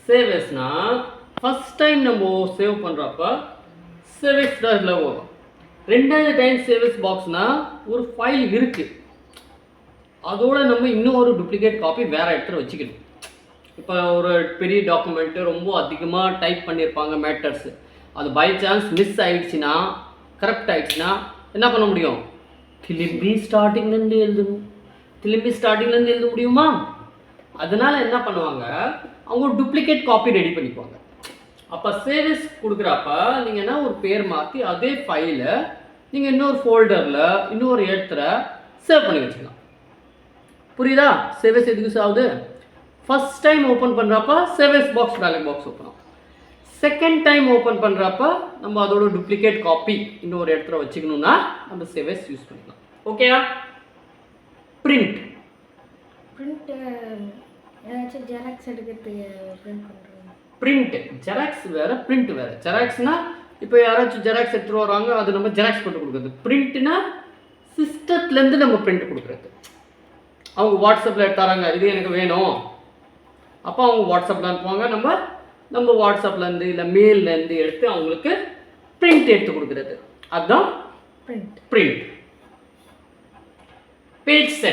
Save எஸ்னா first time நம்ம save பண்ணுறப்ப save எஸ்ல வரும். ரெண்டாவது டைம் சேவ் எஸ் பாக்ஸ்னா ஒரு ஃபைல் இருக்குது, அதோட நம்ம இன்னும் ஒரு டூப்ளிகேட் காப்பி வேறு இடத்துல வச்சுக்கணும். இப்போ ஒரு பெரிய டாக்குமெண்ட்டு ரொம்ப அதிகமாக டைப் பண்ணியிருப்பாங்க மேட்டர்ஸு, அது பை சான்ஸ் மிஸ் ஆகிடுச்சுன்னா, கரெக்ட் ஆகிடுச்சுன்னா என்ன பண்ண முடியும்? திரும்பி ஸ்டார்டிங்லேருந்து எழுத முடியுமா? அதனால் என்ன பண்ணுவாங்க, அவங்க டூப்ளிகேட் காப்பி ரெடி பண்ணிக்குவாங்க. அப்போ சேவஸ் கொடுக்குறப்ப நீங்கள் என்ன ஒரு பேர் மாற்றி அதே ஃபைலை நீங்கள் இன்னொரு ஃபோல்டரில் இன்னொரு இடத்துல சேவ் பண்ணி வச்சுக்கலாம். புரியுதா? சேவஸ் எதுக்கு யூஸ் ஆகுது? ஃபர்ஸ்ட் டைம் ஓப்பன் பண்ணுறப்ப சேவஸ் பாக்ஸ் டயலாக் பாக்ஸ் ஓப்பன் ஆகும். செகண்ட் டைம் ஓப்பன் பண்ணுறப்ப நம்ம அதோட டூப்ளிகேட் காப்பி இன்னொரு இடத்துல வச்சுக்கணுன்னா நம்ம சேவஸ் யூஸ் பண்ணிக்கலாம். ஓகேயா? பிரிண்ட் ஏதாச்சும் ஜெராக்ஸ் எடுக்கிறதுக்கு பிரிண்ட் பண்ணுறோம். பிரிண்ட் ஜெராக்ஸ் வேறு, பிரிண்ட் வேறு. ஜெராக்ஸ்னால் இப்போ யாராச்சும் ஜெராக்ஸ் எடுத்துகிட்டு வராங்க, அது நம்ம ஜெராக்ஸ் போட்டு கொடுக்குறது. பிரிண்ட்னா சிஸ்டத்துலேருந்து நம்ம பிரிண்ட் கொடுக்குறது. அவங்க வாட்ஸ்அப்பில் எடுத்தாராங்க, இது எனக்கு வேணும், அப்போ அவங்க வாட்ஸ்அப்பில் அனுப்புவாங்க, நம்ம வாட்ஸ்அப்லேருந்து இல்லை மெயிலேருந்து எடுத்து அவங்களுக்கு பிரிண்ட் எடுத்து கொடுக்குறது. அதுதான் பிரிண்ட். Page set.